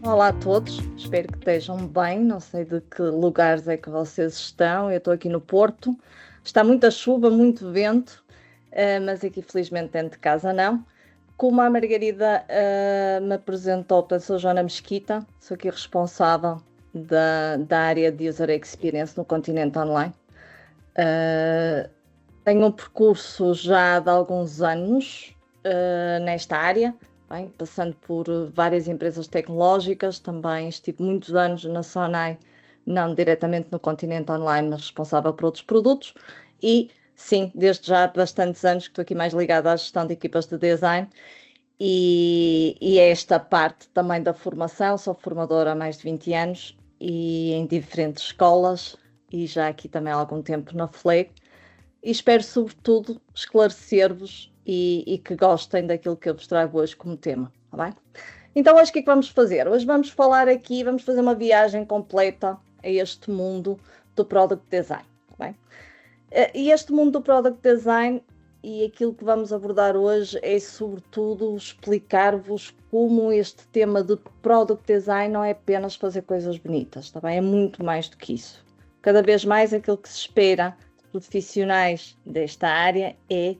Olá a todos, espero que estejam bem. Não sei de que lugares é que vocês estão. Eu estou aqui no Porto, está muita chuva, muito vento, mas aqui felizmente dentro de casa não. Como a Margarida me apresentou, portanto, sou Joana Mesquita, sou aqui responsável da área de User Experience no Continente Online. Tenho um percurso já de alguns anos nesta área, bem, passando por várias empresas tecnológicas, também estive muitos anos na Sonai, não diretamente no Continente Online, mas responsável por outros produtos, e sim, desde já há bastantes anos que estou aqui mais ligada à gestão de equipas de design, e esta parte também da formação. Sou formadora há mais de 20 anos, e em diferentes escolas, e já aqui também há algum tempo na FLEG, e espero sobretudo esclarecer-vos e que gostem daquilo que eu vos trago hoje como tema, tá bem? Então hoje o que é que vamos fazer? Hoje vamos falar aqui, vamos fazer uma viagem completa a este mundo do Product Design, tá bem? E este mundo do Product Design, e aquilo que vamos abordar hoje é sobretudo explicar-vos como este tema de Product Design não é apenas fazer coisas bonitas, tá bem? É muito mais do que isso. Cada vez mais aquilo que se espera profissionais desta área é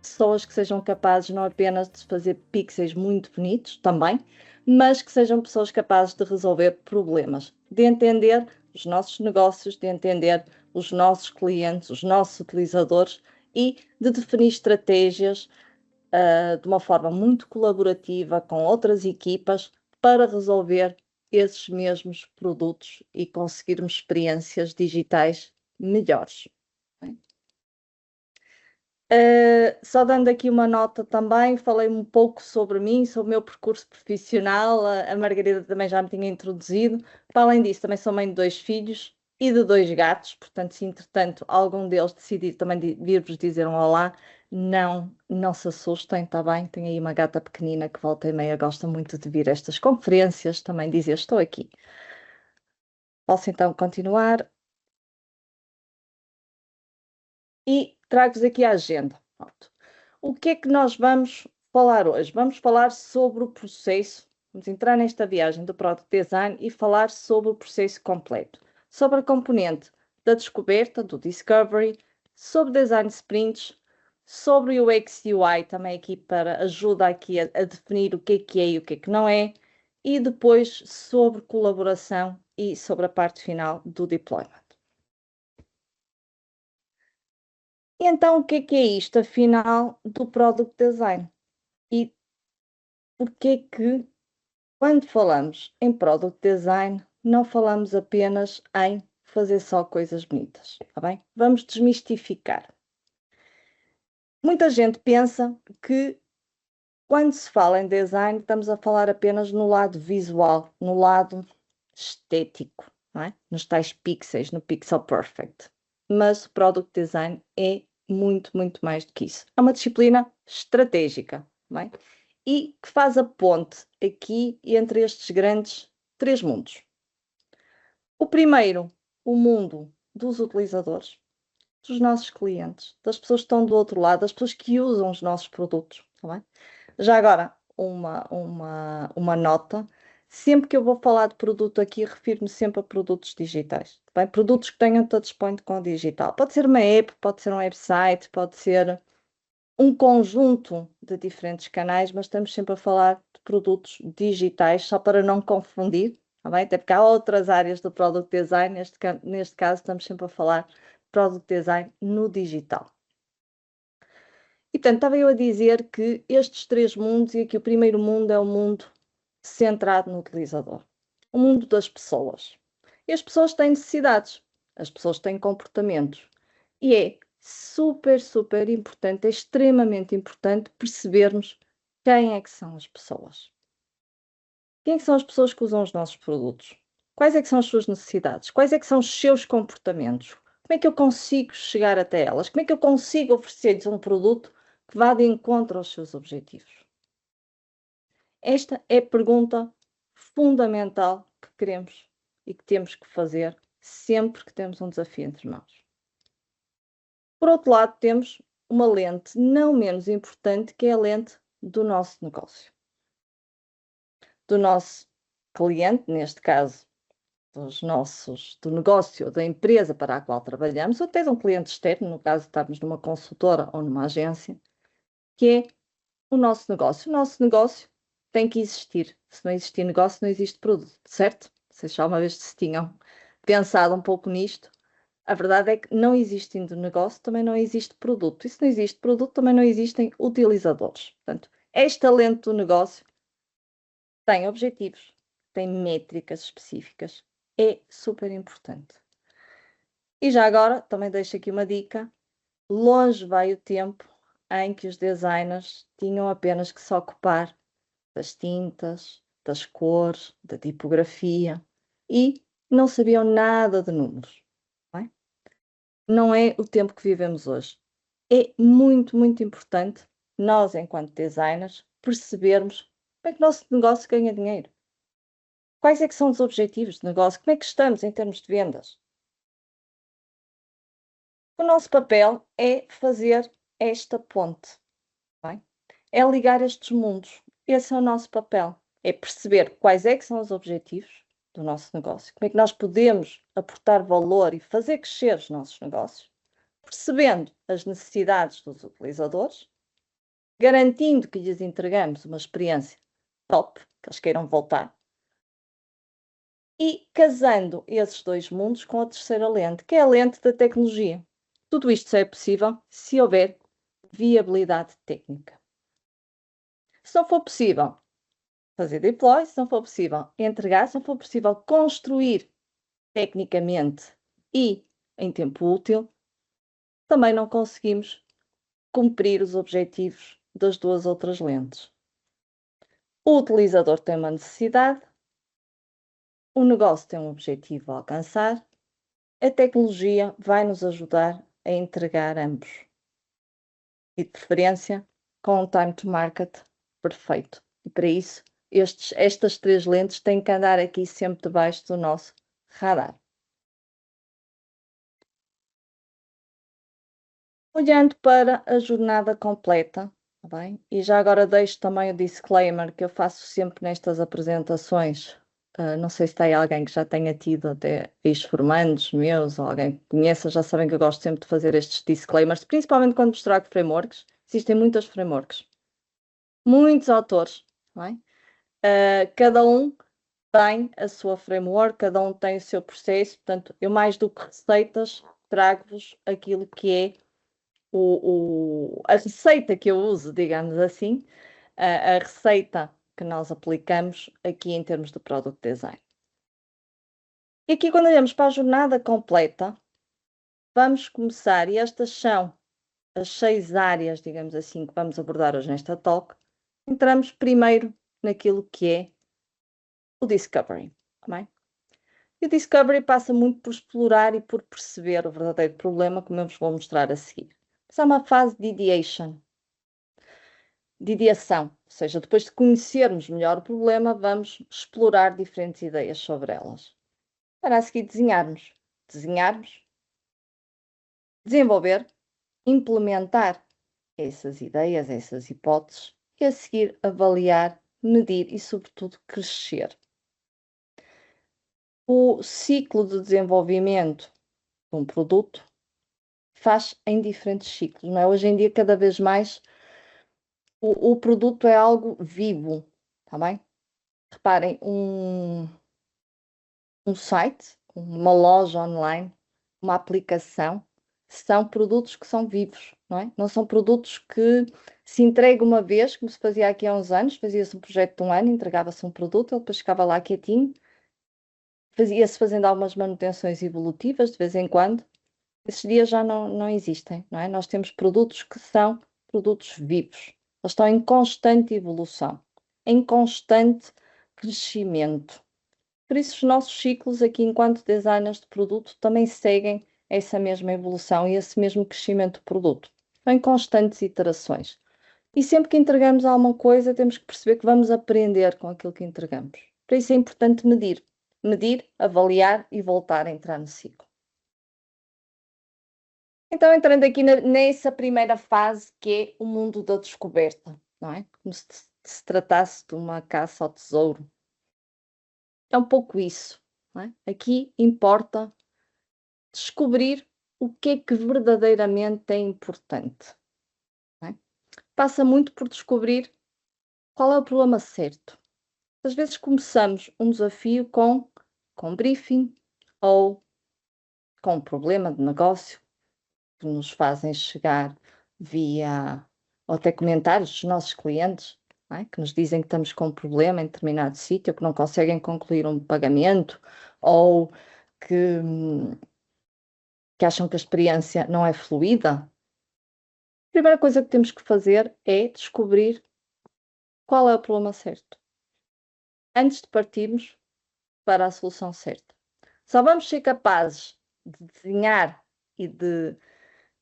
pessoas que sejam capazes não apenas de fazer pixels muito bonitos também, mas que sejam pessoas capazes de resolver problemas, de entender os nossos negócios, de entender os nossos clientes, os nossos utilizadores e de definir estratégias de uma forma muito colaborativa com outras equipas para resolver esses mesmos produtos e conseguirmos experiências digitais melhores. Só dando aqui uma nota também, falei um pouco sobre mim, sobre o meu percurso profissional. A Margarida também já me tinha introduzido. Para além disso, também sou mãe de 2 filhos e de 2 gatos, portanto, se entretanto algum deles decidir também vir-vos dizer um olá, não se assustem, está bem? Tenho aí uma gata pequenina que volta e meia gosta muito de vir a estas conferências, também dizer estou aqui. Posso então continuar? E trago-vos aqui a agenda. Pronto. O que é que nós vamos falar hoje? Vamos falar sobre o processo, vamos entrar nesta viagem do Product Design e falar sobre o processo completo, sobre a componente da descoberta, do discovery, sobre design sprints, sobre o UX e UI, também aqui para ajuda aqui a definir o que é e o que é que não é, e depois sobre colaboração e sobre a parte final do deployment. E então, o que é isto, afinal, do Product Design? E porquê que, quando falamos em Product Design, não falamos apenas em fazer só coisas bonitas, tá bem? Vamos desmistificar. Muita gente pensa que, quando se fala em design, estamos a falar apenas no lado visual, no lado estético, não é? Nos tais pixels, no Pixel Perfect. Mas o Product Design é muito, muito mais do que isso. É uma disciplina estratégica, não é? E que faz a ponte aqui entre estes grandes 3 mundos. O primeiro, o mundo dos utilizadores, dos nossos clientes, das pessoas que estão do outro lado, das pessoas que usam os nossos produtos, tá bem? Já agora, uma nota: sempre que eu vou falar de produto aqui, refiro-me sempre a produtos digitais, tá bem? Produtos que tenham touchpoint com o digital. Pode ser uma app, pode ser um website, pode ser um conjunto de diferentes canais, mas estamos sempre a falar de produtos digitais, só para não confundir, tá bem? Até porque há outras áreas do Product Design, neste caso estamos sempre a falar de Product Design no digital. E portanto, estava eu a dizer que estes 3 mundos, e aqui o primeiro mundo é o mundo centrado no utilizador, o mundo das pessoas. E as pessoas têm necessidades, as pessoas têm comportamentos, e é super, super importante, é extremamente importante percebermos quem é que são as pessoas. Quem é que são as pessoas que usam os nossos produtos? Quais é que são as suas necessidades? Quais é que são os seus comportamentos? Como é que eu consigo chegar até elas? Como é que eu consigo oferecer-lhes um produto que vá de encontro aos seus objetivos? Esta é a pergunta fundamental que queremos e que temos que fazer sempre que temos um desafio entre mãos. Por outro lado, temos uma lente não menos importante, que é a lente do nosso negócio, do nosso cliente, neste caso, do negócio, da empresa para a qual trabalhamos, ou até de um cliente externo, no caso de estarmos numa consultora ou numa agência, que é o nosso negócio. O nosso negócio tem que existir. Se não existir negócio, não existe produto, certo? Vocês já uma vez se tinham pensado um pouco nisto. A verdade é que não existindo negócio, também não existe produto. E se não existe produto, também não existem utilizadores. Portanto, esta lente do negócio tem objetivos, tem métricas específicas. É super importante. E já agora, também deixo aqui uma dica. Longe vai o tempo em que os designers tinham apenas que se ocupar das tintas, das cores, da tipografia e não sabiam nada de números. Não é o tempo que vivemos hoje. É muito, muito importante nós, enquanto designers, percebermos como é que o nosso negócio ganha dinheiro. Quais é que são os objetivos de negócio? Como é que estamos em termos de vendas? O nosso papel é fazer esta ponte, bem? É ligar estes mundos. Esse é o nosso papel. É perceber quais é que são os objetivos do nosso negócio, como é que nós podemos aportar valor e fazer crescer os nossos negócios, percebendo as necessidades dos utilizadores, garantindo que lhes entregamos uma experiência top, que eles queiram voltar, e casando esses dois mundos com a terceira lente, que é a lente da tecnologia. Tudo isto só é possível se houver viabilidade técnica. Se não for possível fazer deploy, se não for possível entregar, se não for possível construir tecnicamente e em tempo útil, também não conseguimos cumprir os objetivos das duas outras lentes. O utilizador tem uma necessidade, o negócio tem um objetivo a alcançar, a tecnologia vai nos ajudar a entregar ambos. E de preferência com um time to market perfeito. E para isso, estas três lentes têm que andar aqui sempre debaixo do nosso radar. Olhando para a jornada completa, tá bem? E já agora deixo também o disclaimer que eu faço sempre nestas apresentações. Não sei se tem alguém que já tenha tido até ex-formandos meus ou alguém que conheça, já sabem que eu gosto sempre de fazer estes disclaimers, principalmente quando vos trago frameworks. Existem muitas frameworks, muitos autores, não é? Cada um tem a sua framework, cada um tem o seu processo, portanto, eu mais do que receitas, trago-vos aquilo que é a receita que eu uso, digamos assim, a receita que nós aplicamos aqui em termos de Product Design. E aqui, quando olhamos para a jornada completa, vamos começar, e estas são as 6 áreas, digamos assim, que vamos abordar hoje nesta talk. Entramos primeiro naquilo que é o Discovery, tá bem? E o Discovery passa muito por explorar e por perceber o verdadeiro problema, como eu vos vou mostrar a seguir. Mas há uma fase de ideation, de ideação, ou seja, depois de conhecermos melhor o problema, vamos explorar diferentes ideias sobre elas. Para a seguir desenharmos, desenvolver, implementar essas ideias, essas hipóteses, e a seguir avaliar, medir e, sobretudo, crescer. O ciclo de desenvolvimento de um produto faz em diferentes ciclos, não é? Hoje em dia, cada vez mais, o produto é algo vivo, está bem? Reparem, um site, uma loja online, uma aplicação, são produtos que são vivos, não é? Não são produtos que se entregam uma vez, como se fazia aqui há uns anos, fazia-se um projeto de um ano, entregava-se um produto, ele depois ficava lá quietinho, ia-se fazendo algumas manutenções evolutivas de vez em quando. Esses dias já não existem, não é? Nós temos produtos que são produtos vivos. Eles estão em constante evolução, em constante crescimento. Por isso, os nossos ciclos aqui, enquanto designers de produto, também seguem essa mesma evolução e esse mesmo crescimento do produto. Estão em constantes iterações. E sempre que entregamos alguma coisa, temos que perceber que vamos aprender com aquilo que entregamos. Por isso é importante medir. Medir, avaliar e voltar a entrar no ciclo. Então, entrando aqui nessa primeira fase, que é o mundo da descoberta, não é? Como se tratasse de uma caça ao tesouro. é um pouco isso, não é? Aqui importa descobrir o que é que verdadeiramente é importante, não é? Passa muito por descobrir qual é o problema certo. Às vezes começamos um desafio com briefing ou com um problema de negócio que nos fazem chegar via ou até comentários dos nossos clientes, não é? Que nos dizem que estamos com um problema em determinado sítio, que não conseguem concluir um pagamento ou que, que acham que a experiência não é fluida. A primeira coisa que temos que fazer é descobrir qual é o problema certo, antes de partirmos para a solução certa. Só vamos ser capazes de desenhar e de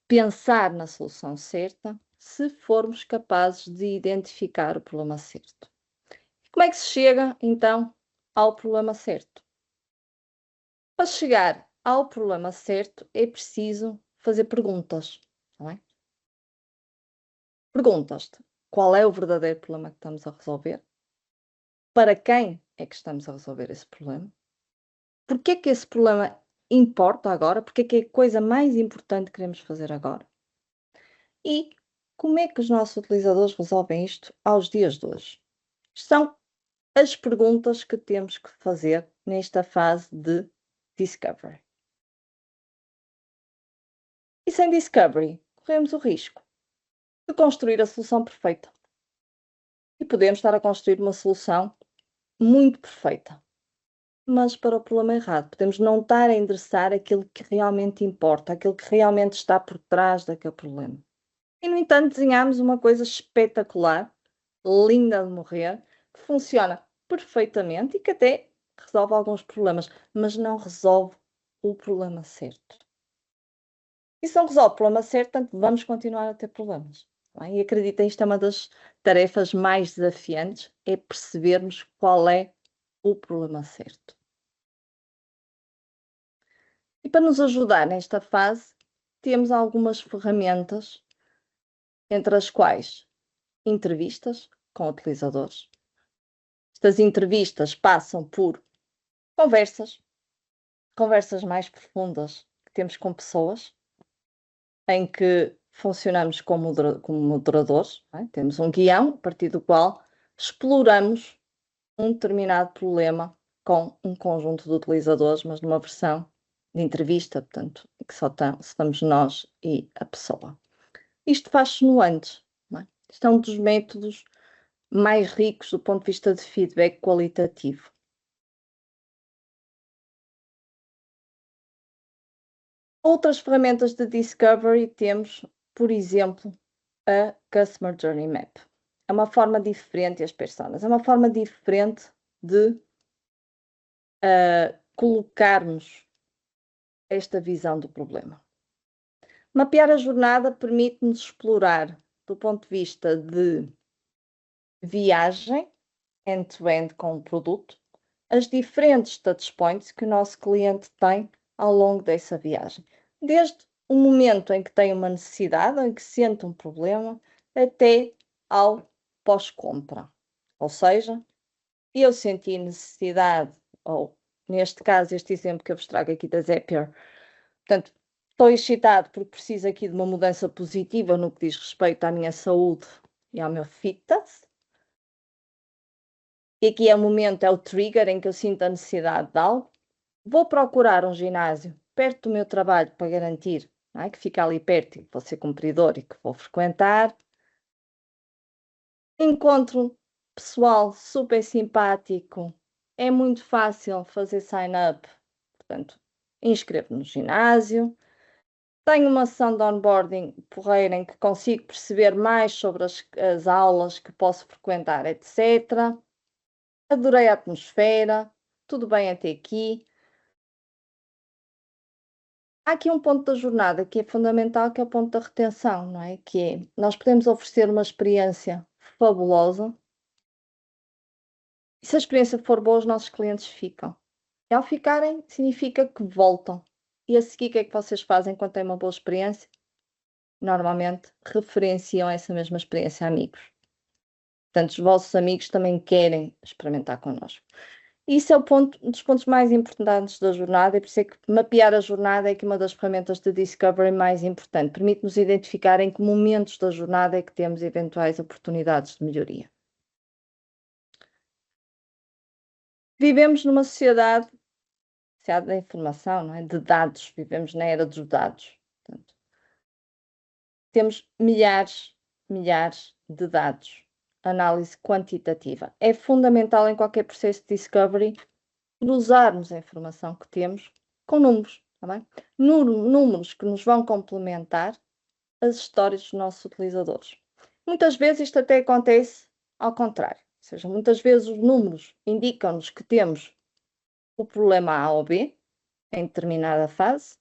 pensar na solução certa se formos capazes de identificar o problema certo. Como é que se chega, então, ao problema certo? Para chegar ao problema certo é preciso fazer perguntas, não é? Perguntas-te qual é o verdadeiro problema que estamos a resolver? Para quem é que estamos a resolver esse problema? Porquê que esse problema importa agora? Porque é que é a coisa mais importante que queremos fazer agora? E como é que os nossos utilizadores resolvem isto aos dias de hoje? São as perguntas que temos que fazer nesta fase de discovery. E sem discovery, corremos o risco de construir a solução perfeita. E podemos estar a construir uma solução muito perfeita, mas para o problema errado. Podemos não estar a endereçar aquilo que realmente importa, aquilo que realmente está por trás daquele problema. E, no entanto, desenhamos uma coisa espetacular, linda de morrer, que funciona perfeitamente e que até resolve alguns problemas, mas não resolve o problema certo. E se não resolve o problema certo, portanto, vamos continuar a ter problemas. Não é? E acreditem, isto é uma das tarefas mais desafiantes, é percebermos qual é o problema certo. E para nos ajudar nesta fase, temos algumas ferramentas, entre as quais entrevistas com utilizadores. Estas entrevistas passam por conversas, conversas mais profundas que temos com pessoas, em que funcionamos como moderadores, não é? Temos um guião, a partir do qual exploramos um determinado problema com um conjunto de utilizadores, mas numa versão de entrevista, portanto, que só estamos nós e a pessoa. Isto faz-se no antes, não é? Isto é um dos métodos mais ricos do ponto de vista de feedback qualitativo. Outras ferramentas de discovery temos, por exemplo, a Customer Journey Map. É uma forma diferente, as personas, é uma forma diferente de colocarmos esta visão do problema. Mapear a jornada permite-nos explorar, do ponto de vista de viagem, end-to-end com o produto, as diferentes touchpoints que o nosso cliente tem ao longo dessa viagem. Desde o momento em que tem uma necessidade, ou em que sente um problema, até ao pós-compra. Ou seja, eu senti necessidade, ou neste caso, este exemplo que eu vos trago aqui da Zapier, portanto, estou excitado porque preciso aqui de uma mudança positiva no que diz respeito à minha saúde e ao meu fitness. E aqui é o momento, é o trigger em que eu sinto a necessidade de algo. Vou procurar um ginásio perto do meu trabalho para garantir, não é, que fica ali perto e que vou ser cumpridor e que vou frequentar. Encontro pessoal super simpático. É muito fácil fazer sign up. Portanto, inscrevo-me no ginásio. Tenho uma sessão de onboarding porreira em que consigo perceber mais sobre as aulas que posso frequentar, etc. Adorei a atmosfera. Tudo bem até aqui. Há aqui um ponto da jornada que é fundamental, que é o ponto da retenção, não é? Que é, nós podemos oferecer uma experiência fabulosa e se a experiência for boa, os nossos clientes ficam. E ao ficarem, significa que voltam. E a seguir, o que é que vocês fazem quando têm uma boa experiência? Normalmente, referenciam essa mesma experiência a amigos. Portanto, os vossos amigos também querem experimentar connosco. Isso é um dos pontos mais importantes da jornada, e por isso é que mapear a jornada é aqui uma das ferramentas de discovery mais importante. Permite-nos identificar em que momentos da jornada é que temos eventuais oportunidades de melhoria. Vivemos numa sociedade da informação, não é? De dados, vivemos na era dos dados. Portanto, temos milhares de dados. Análise quantitativa. É fundamental em qualquer processo de discovery cruzarmos a informação que temos com números, tá bem? Números que nos vão complementar as histórias dos nossos utilizadores. Muitas vezes isto até acontece ao contrário, ou seja, muitas vezes os números indicam-nos que temos o problema A ou B em determinada fase,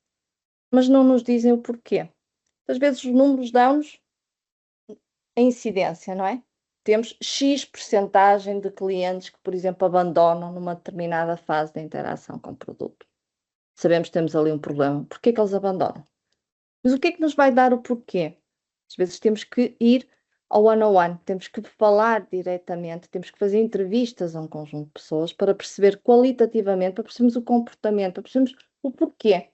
mas não nos dizem o porquê. Às vezes os números dão-nos a incidência, não é? Temos X percentagem de clientes que, por exemplo, abandonam numa determinada fase de interação com o produto. Sabemos que temos ali um problema. Porquê que eles abandonam? Mas o que é que nos vai dar o porquê? Às vezes temos que ir ao one-on-one, temos que falar diretamente, temos que fazer entrevistas a um conjunto de pessoas para perceber qualitativamente, para percebermos o comportamento, para percebermos o porquê.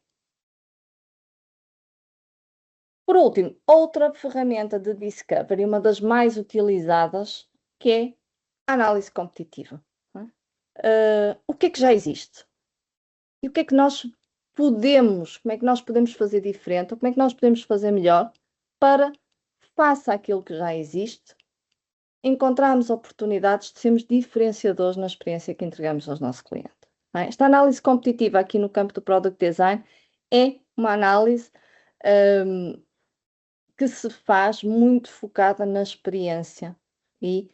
Por último, outra ferramenta de discovery, uma das mais utilizadas, que é a análise competitiva. O que é que já existe? E o que é que nós como é que nós podemos fazer diferente, ou como é que nós podemos fazer melhor para, face àquilo que já existe, encontrarmos oportunidades de sermos diferenciadores na experiência que entregamos aos nossos clientes. Esta análise competitiva aqui no campo do Product Design é uma análise que se faz muito focada na experiência e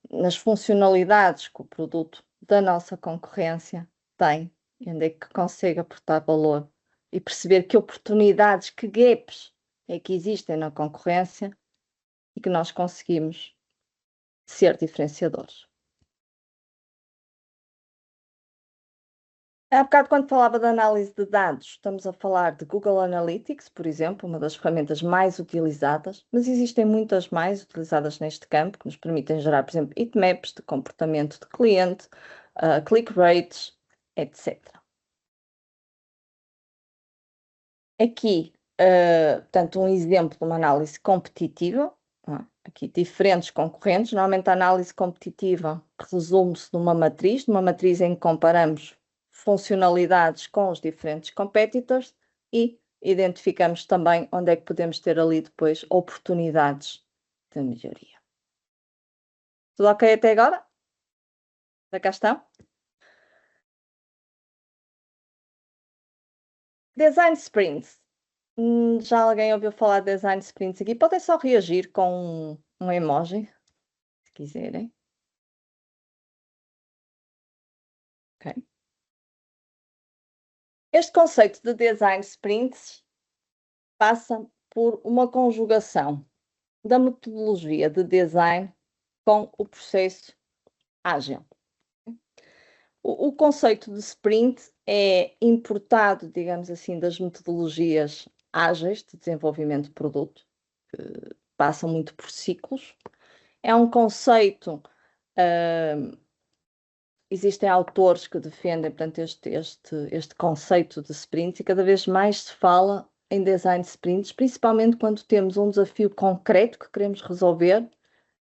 nas funcionalidades que o produto da nossa concorrência tem, e onde é que consegue aportar valor e perceber que oportunidades, que gaps é que existem na concorrência e que nós conseguimos ser diferenciadores. Há bocado, quando falava de análise de dados, estamos a falar de Google Analytics, por exemplo, uma das ferramentas mais utilizadas, mas existem muitas mais utilizadas neste campo, que nos permitem gerar, por exemplo, heatmaps de comportamento de cliente, click rates, etc. Aqui, portanto, um exemplo de uma análise competitiva, aqui diferentes concorrentes. Normalmente a análise competitiva resume-se numa matriz em que comparamos funcionalidades com os diferentes competitors e identificamos também onde é que podemos ter ali depois oportunidades de melhoria. Tudo ok até agora? Já cá estão? Design sprints. Já alguém ouviu falar de design sprints aqui? Podem só reagir com um emoji, se quiserem. Ok. Este conceito de design sprints passa por uma conjugação da metodologia de design com o processo ágil. O conceito de sprint é importado, digamos assim, das metodologias ágeis de desenvolvimento de produto, que passam muito por ciclos. É um conceito, existem autores que defendem, portanto, este conceito de sprint, e cada vez mais se fala em design sprints, principalmente quando temos um desafio concreto que queremos resolver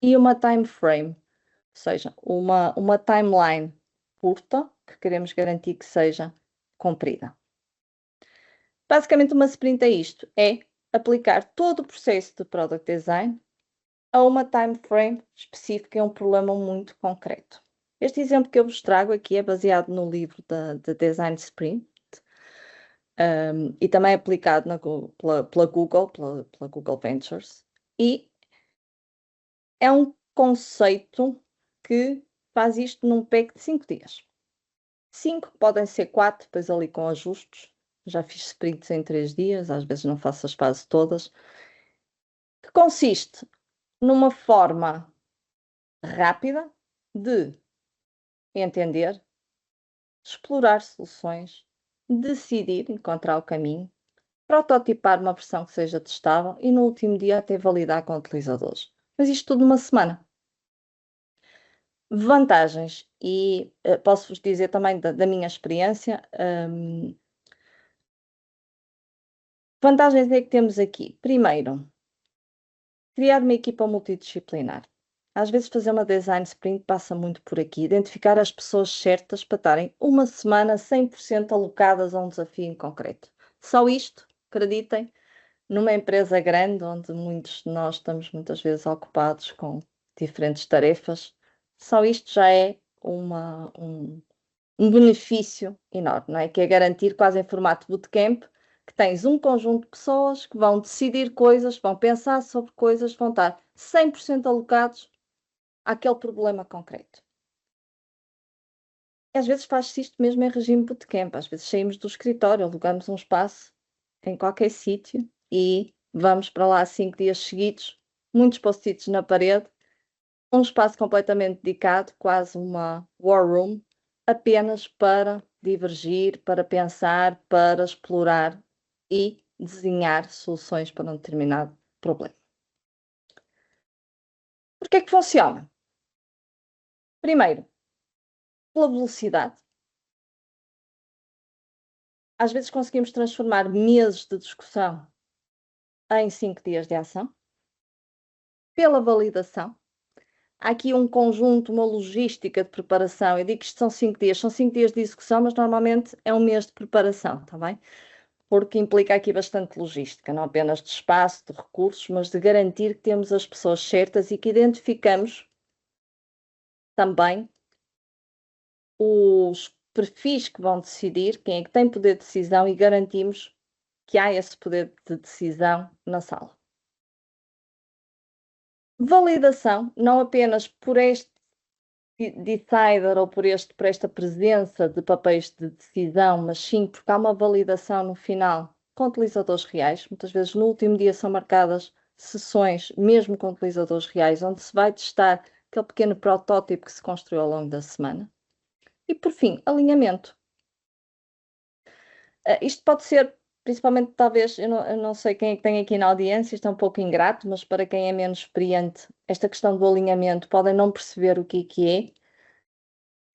e uma time frame, ou seja, uma timeline curta que queremos garantir que seja cumprida. Basicamente, uma sprint é isto: é aplicar todo o processo de product design a uma time frame específica, é um problema muito concreto. Este exemplo que eu vos trago aqui é baseado no livro da Design Sprint, e também aplicado pela Google Ventures, e é um conceito que faz isto num pack de 5 dias. 5, podem ser 4, depois ali com ajustes. Já fiz sprints em 3 dias, às vezes não faço as fases todas, que consiste numa forma rápida de entender, explorar soluções, decidir, encontrar o caminho, prototipar uma versão que seja testável e no último dia até validar com utilizadores. Mas isto tudo numa semana. Vantagens, e posso-vos dizer também da minha experiência, vantagens é que temos aqui. Primeiro, criar uma equipa multidisciplinar. Às vezes fazer uma design sprint passa muito por aqui, identificar as pessoas certas para estarem uma semana 100% alocadas a um desafio em concreto. Só isto, acreditem, numa empresa grande, onde muitos de nós estamos muitas vezes ocupados com diferentes tarefas, só isto já é um benefício enorme, não é? Que é garantir, quase em formato bootcamp, que tens um conjunto de pessoas que vão decidir coisas, vão pensar sobre coisas, vão estar 100% alocados àquele problema concreto. E às vezes faz-se isto mesmo em regime bootcamp, às vezes saímos do escritório, alugamos um espaço em qualquer sítio e vamos para lá 5 dias seguidos, muitos post-its na parede, um espaço completamente dedicado, quase uma war room, apenas para divergir, para pensar, para explorar e desenhar soluções para um determinado problema. Porquê que funciona? Primeiro, pela velocidade. Às vezes conseguimos transformar meses de discussão em 5 dias de ação. Pela validação. Há aqui um conjunto, uma logística de preparação. Eu digo que isto são 5 dias de execução, mas normalmente é um mês de preparação, está bem? Porque implica aqui bastante logística, não apenas de espaço, de recursos, mas de garantir que temos as pessoas certas e que identificamos também os perfis que vão decidir, quem é que tem poder de decisão e garantimos que há esse poder de decisão na sala. Validação, não apenas por este decider ou por esta presença de papéis de decisão, mas sim porque há uma validação no final com utilizadores reais. Muitas vezes no último dia são marcadas sessões, mesmo com utilizadores reais, onde se vai testar aquele pequeno protótipo que se construiu ao longo da semana. E por fim, alinhamento. Isto pode ser, principalmente, talvez, eu não sei quem é que tem aqui na audiência, isto é um pouco ingrato, mas para quem é menos experiente, esta questão do alinhamento podem não perceber o que é,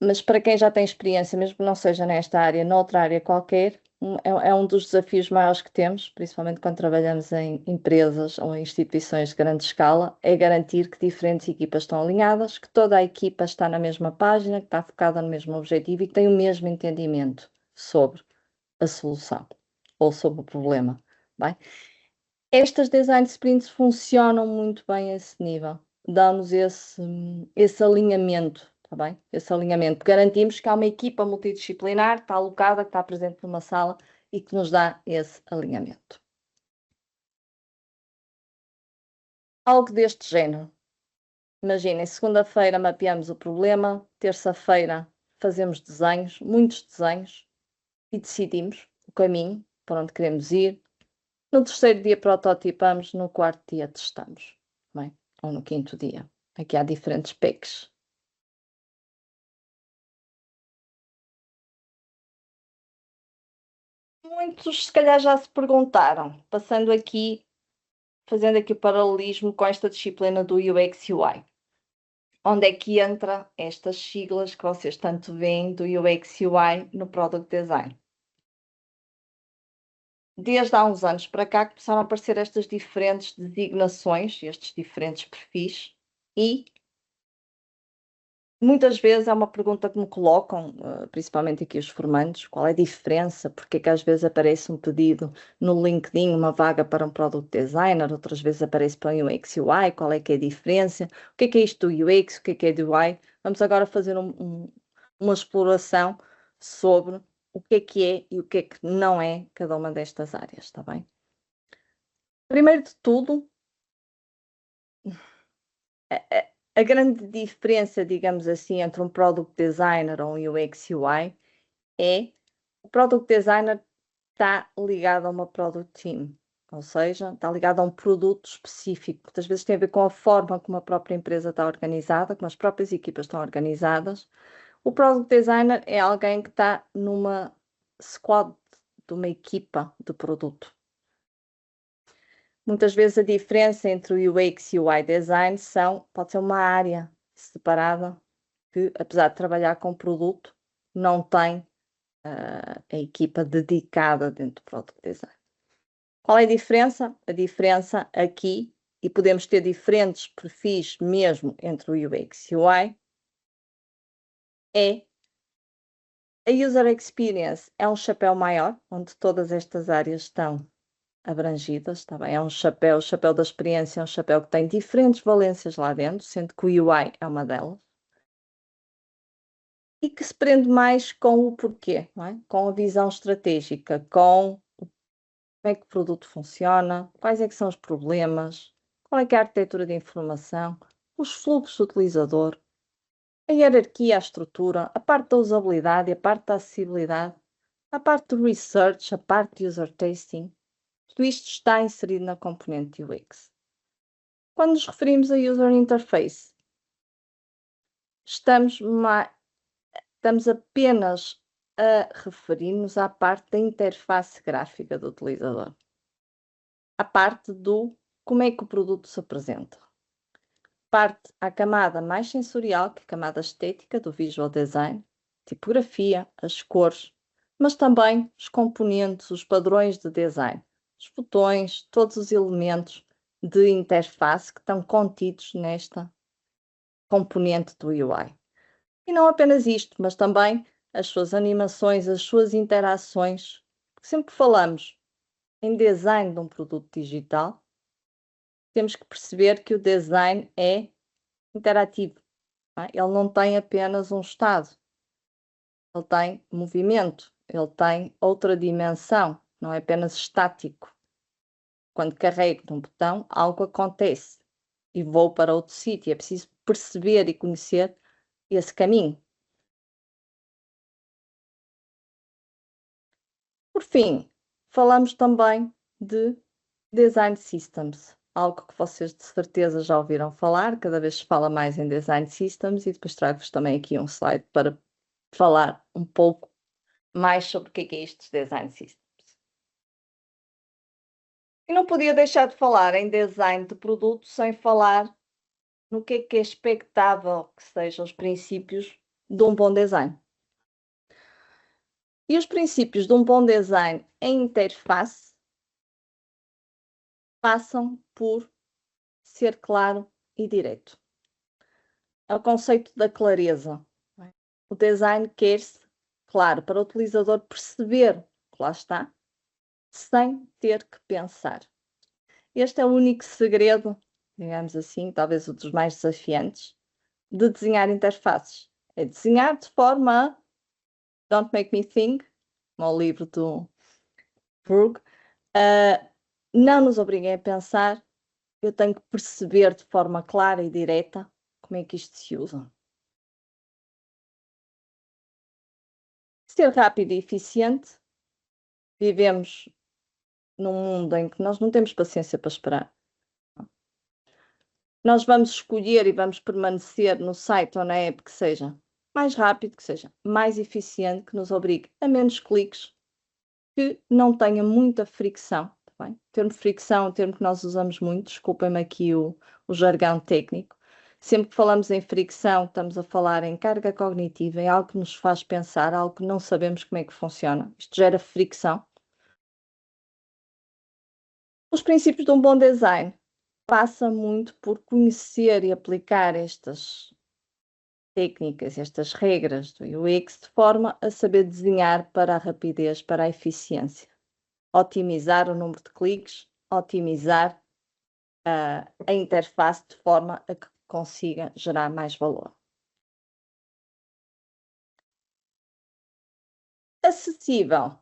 mas para quem já tem experiência, mesmo que não seja nesta área, noutra área qualquer, é um dos desafios maiores que temos, principalmente quando trabalhamos em empresas ou em instituições de grande escala, é garantir que diferentes equipas estão alinhadas, que toda a equipa está na mesma página, que está focada no mesmo objetivo e que tem o mesmo entendimento sobre a solução ou sobre o problema. Bem, estas design sprints funcionam muito bem a esse nível, dão-nos esse alinhamento, tá bem? Esse alinhamento. Garantimos que há uma equipa multidisciplinar, que está alocada, que está presente numa sala e que nos dá esse alinhamento. Algo deste género. Imaginem, segunda-feira mapeamos o problema, terça-feira fazemos desenhos, muitos desenhos, e decidimos o caminho para onde queremos ir. No terceiro dia prototipamos, no quarto dia testamos, bem? Ou no quinto dia. Aqui há diferentes pecs. Muitos se calhar já se perguntaram, fazendo aqui o paralelismo com esta disciplina do UX UI. Onde é que entra estas siglas que vocês tanto veem do UX UI no Product Design? Desde há uns anos para cá começaram a aparecer estas diferentes designações, estes diferentes perfis, e muitas vezes é uma pergunta que me colocam, principalmente aqui os formandos, qual é a diferença? Porque é que às vezes aparece um pedido no LinkedIn, uma vaga para um Product Designer, outras vezes aparece para um UX UI, qual é que é a diferença? O que é isto do UX? O que é do UI? Vamos agora fazer uma exploração sobre o que é e o que não é cada uma destas áreas, está bem? Primeiro de tudo, a grande diferença, digamos assim, entre um Product Designer ou um UX UI é o Product Designer está ligado a uma Product Team, ou seja, está ligado a um produto específico. Muitas vezes tem a ver com a forma como a própria empresa está organizada, como as próprias equipas estão organizadas. O Product Designer é alguém que está numa squad de uma equipa de produto. Muitas vezes a diferença entre o UX e o UI Design pode ser uma área separada que, apesar de trabalhar com produto, não tem a equipa dedicada dentro do Product Design. Qual é a diferença? A diferença aqui, e podemos ter diferentes perfis mesmo entre o UX e o UI, é a User Experience é um chapéu maior, onde todas estas áreas estão abrangidas, está bem? É um chapéu, o chapéu da experiência é um chapéu que tem diferentes valências lá dentro, sendo que o UI é uma delas. E que se prende mais com o porquê, não é? Com a visão estratégica, com como é que o produto funciona, quais é que são os problemas, qual é que é a arquitetura de informação, os fluxos do utilizador, a hierarquia, a estrutura, a parte da usabilidade e a parte da acessibilidade, a parte do research, a parte de user testing. Tudo isto está inserido na componente UX. Quando nos referimos a User Interface, estamos apenas a referir-nos à parte da interface gráfica do utilizador. A parte do como é que o produto se apresenta. Parte à camada mais sensorial, que é a camada estética do visual design, tipografia, as cores, mas também os componentes, os padrões de design, os botões, todos os elementos de interface que estão contidos nesta componente do UI. E não apenas isto, mas também as suas animações, as suas interações. Sempre que falamos em design de um produto digital, temos que perceber que o design é interativo. Não é? Ele não tem apenas um estado, ele tem movimento, ele tem outra dimensão, não é apenas estático. Quando carrego num botão, algo acontece e vou para outro sítio. É preciso perceber e conhecer esse caminho. Por fim, falamos também de Design Systems, algo que vocês de certeza já ouviram falar, cada vez se fala mais em Design Systems, e depois trago-vos também aqui um slide para falar um pouco mais sobre o que é isto de Design Systems. E não podia deixar de falar em design de produto sem falar no que é expectável que sejam os princípios de um bom design. E os princípios de um bom design em interface passam por ser claro e direto. É o conceito da clareza. O design quer-se claro para o utilizador perceber que lá está, sem ter que pensar. Este é o único segredo, digamos assim, talvez um dos mais desafiantes, de desenhar interfaces. É desenhar de forma a Don't Make Me Think, como o livro do Brugge, não nos obriguem a pensar, eu tenho que perceber de forma clara e direta como é que isto se usa. Ser rápido e eficiente, vivemos num mundo em que nós não temos paciência para esperar. Nós vamos escolher e vamos permanecer no site ou na app que seja mais rápido, que seja mais eficiente, que nos obrigue a menos cliques, que não tenha muita fricção. Tá bem? O termo fricção é um termo que nós usamos muito, desculpem-me aqui o jargão técnico. Sempre que falamos em fricção, estamos a falar em carga cognitiva, em algo que nos faz pensar, algo que não sabemos como é que funciona. Isto gera fricção. Os princípios de um bom design passa muito por conhecer e aplicar estas técnicas, estas regras do UX, de forma a saber desenhar para a rapidez, para a eficiência. Otimizar o número de cliques, otimizar a interface de forma a que consiga gerar mais valor. Acessível.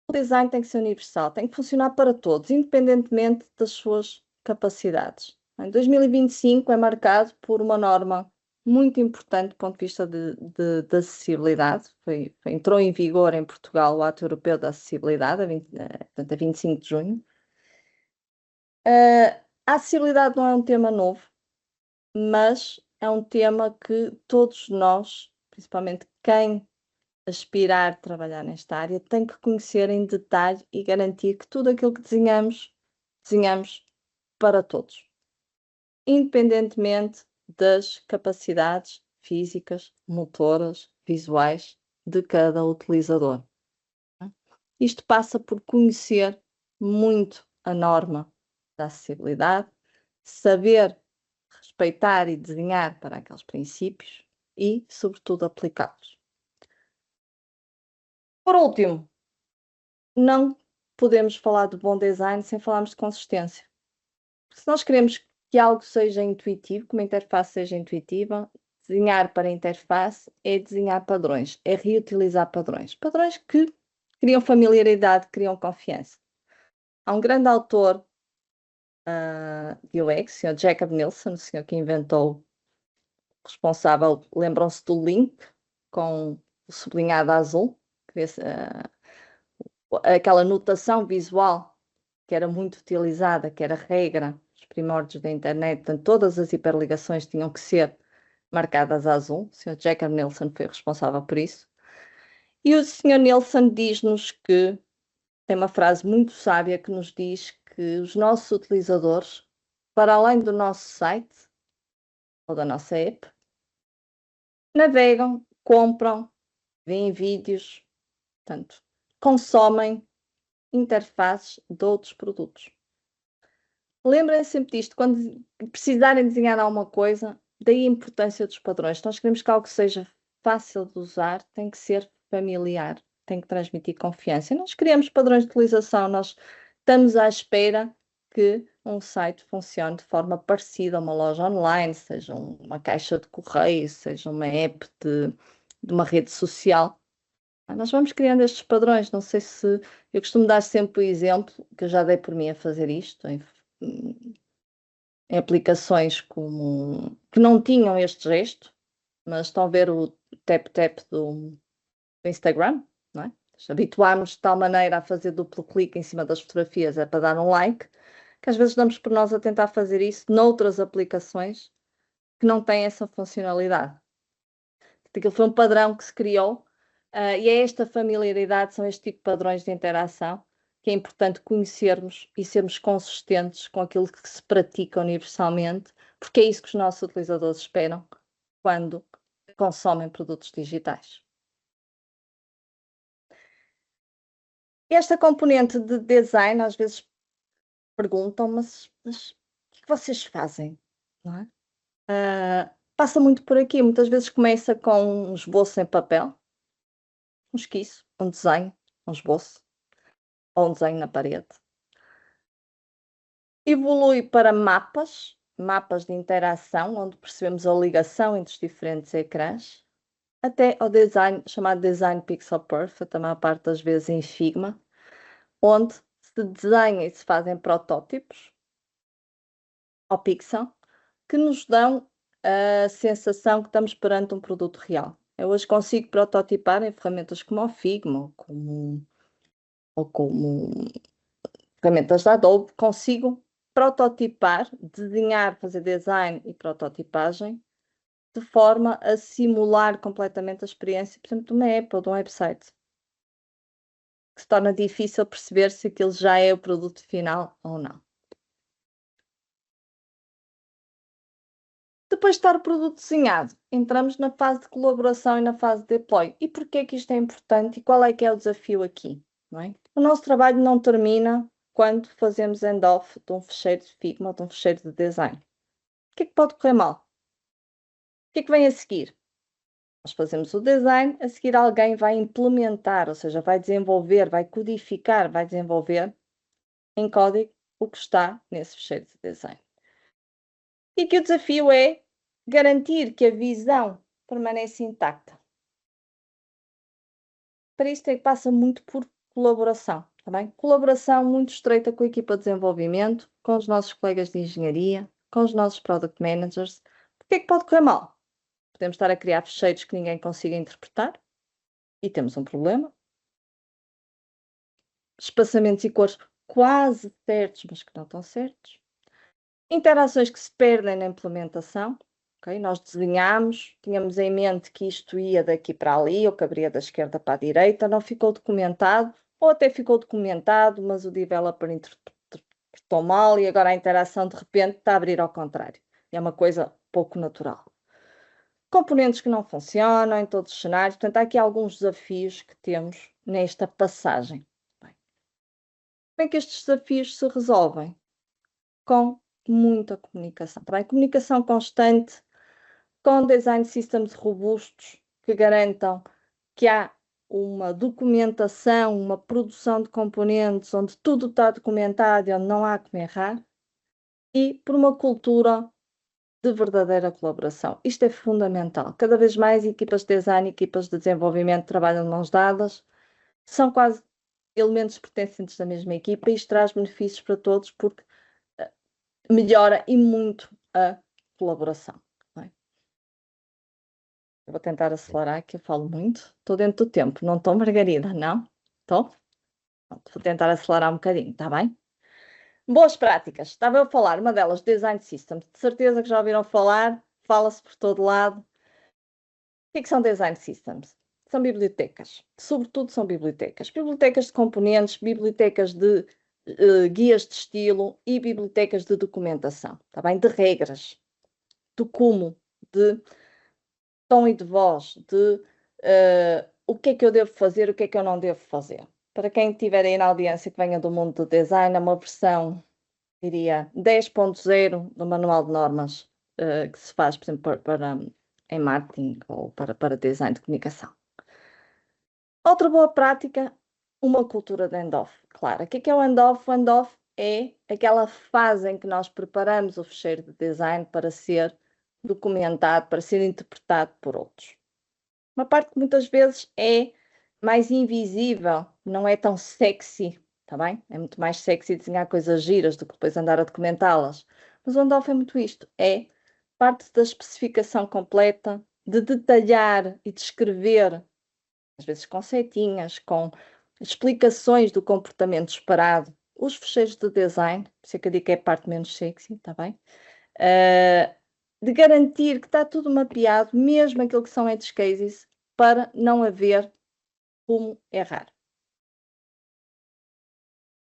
O design tem que ser universal, tem que funcionar para todos, independentemente das suas capacidades. Em 2025 é marcado por uma norma muito importante do ponto de vista de acessibilidade. Entrou em vigor em Portugal o Ato Europeu da Acessibilidade, portanto, a 25 de junho. A acessibilidade não é um tema novo, mas é um tema que todos nós, principalmente quem aspirar a trabalhar nesta área, tem que conhecer em detalhe e garantir que tudo aquilo que desenhamos para todos, independentemente das capacidades físicas, motoras, visuais de cada utilizador. Isto passa por conhecer muito a norma da acessibilidade, saber respeitar e desenhar para aqueles princípios e, sobretudo, aplicá-los. Por último, não podemos falar de bom design sem falarmos de consistência. Se nós queremos que algo seja intuitivo, que uma interface seja intuitiva, desenhar para interface é desenhar padrões, é reutilizar padrões. Padrões que criam familiaridade, criam confiança. Há um grande autor de UX, o Sr. Jacob Nielsen, o senhor que inventou, responsável, lembram-se do link com o sublinhado azul, aquela notação visual que era muito utilizada, que era regra, os primórdios da internet, portanto, todas as hiperligações tinham que ser marcadas a azul. O Sr. Jacob Nielsen foi responsável por isso. E o Sr. Nielsen diz-nos que, tem uma frase muito sábia que nos diz que os nossos utilizadores, para além do nosso site ou da nossa app, navegam, compram, veem vídeos, portanto, consomem interfaces de outros produtos. Lembrem sempre disto, quando precisarem desenhar alguma coisa, daí a importância dos padrões. Se nós queremos que algo seja fácil de usar, tem que ser familiar, tem que transmitir confiança. E nós criamos padrões de utilização, nós estamos à espera que um site funcione de forma parecida a uma loja online, seja uma caixa de correio, seja uma app de uma rede social. Nós vamos criando estes padrões. Não sei se eu costumo dar sempre o exemplo, que eu já dei por mim a fazer isto, em aplicações como que não tinham este gesto, mas estão a ver o tap-tap do Instagram, não é? Habituámos de tal maneira a fazer duplo clique em cima das fotografias, é para dar um like, que às vezes damos por nós a tentar fazer isso noutras aplicações que não têm essa funcionalidade. Aquilo foi um padrão que se criou, e é esta familiaridade, são este tipo de padrões de interação que é importante conhecermos e sermos consistentes com aquilo que se pratica universalmente, porque é isso que os nossos utilizadores esperam quando consomem produtos digitais. Esta componente de design, às vezes perguntam, mas o que vocês fazem? Não é? Passa muito por aqui, muitas vezes começa com um esboço em papel, um esquiço, um desenho, um esboço, ou um desenho na parede. Evolui para mapas de interação, onde percebemos a ligação entre os diferentes ecrãs, até ao design, chamado Design Pixel Perfect, a maior parte das vezes em Figma, onde se desenha e se fazem protótipos ao pixel, que nos dão a sensação que estamos perante um produto real. Eu hoje consigo prototipar em ferramentas como o Figma ou como ferramentas da Adobe, consigo prototipar, desenhar, fazer design e prototipagem de forma a simular completamente a experiência, por exemplo, de uma app ou de um website. Que se torna difícil perceber se aquilo já é o produto final ou não. Depois de estar o produto desenhado, entramos na fase de colaboração e na fase de deploy. E porquê é que isto é importante e qual é que é o desafio aqui? Não é? O nosso trabalho não termina quando fazemos end-off de um fecheiro de Figma ou de um fecheiro de design. O que é que pode correr mal? O que é que vem a seguir? Nós fazemos o design, a seguir alguém vai implementar, ou seja, vai desenvolver, vai codificar, vai desenvolver em código o que está nesse fecheiro de design. E que o desafio é garantir que a visão permanece intacta. Para isto é que passa muito por colaboração, tá bem? Colaboração muito estreita com a equipa de desenvolvimento, com os nossos colegas de engenharia, com os nossos product managers. Porque é que pode correr mal? Podemos estar a criar fecheiros que ninguém consiga interpretar e temos um problema. Espaçamentos e cores quase certos, mas que não estão certos. Interações que se perdem na implementação. Okay? Nós desenhámos, tínhamos em mente que isto ia daqui para ali, ou que abria da esquerda para a direita, não ficou documentado, ou até ficou documentado, mas o developer interpretou mal e agora a interação de repente está a abrir ao contrário. É uma coisa pouco natural. Componentes que não funcionam em todos os cenários, portanto, há aqui alguns desafios que temos nesta passagem. Bem, como é que estes desafios se resolvem? Com muita comunicação, tá bem? Comunicação constante, com design systems robustos que garantam que há uma documentação, uma produção de componentes onde tudo está documentado e onde não há como errar, e por uma cultura de verdadeira colaboração. Isto é fundamental. Cada vez mais equipas de design, equipas de desenvolvimento trabalham de mãos dadas, são quase elementos pertencentes da mesma equipa e isto traz benefícios para todos porque melhora e muito a colaboração. Não é? Eu vou tentar acelerar, que eu falo muito. Estou dentro do tempo, não estou, Margarida, não? Estou? Vou tentar acelerar um bocadinho, está bem? Boas práticas. Estava eu a falar, uma delas, Design Systems. De certeza que já ouviram falar, fala-se por todo lado. O que são Design Systems? São bibliotecas. Sobretudo são bibliotecas. Bibliotecas de componentes, bibliotecas de guias de estilo e bibliotecas de documentação, está bem? De regras, do como, de tom e de voz, de o que é que eu devo fazer, o que é que eu não devo fazer. Para quem estiver aí na audiência que venha do mundo do design, é uma versão, diria, 10.0 do manual de normas que se faz, por exemplo, em marketing ou para design de comunicação. Outra boa prática, uma cultura de handoff. Claro, o que é o handoff? O handoff é aquela fase em que nós preparamos o fecheiro de design para ser documentado, para ser interpretado por outros. Uma parte que muitas vezes é mais invisível, não é tão sexy, tá bem? É muito mais sexy desenhar coisas giras do que depois andar a documentá-las. Mas o handoff é muito isto, é parte da especificação completa, de detalhar e descrever, às vezes com setinhas, com explicações do comportamento esperado, os fecheiros de design, por isso é que eu digo que é a parte menos sexy, tá bem? De garantir que está tudo mapeado, mesmo aquilo que são edge cases, para não haver como errar.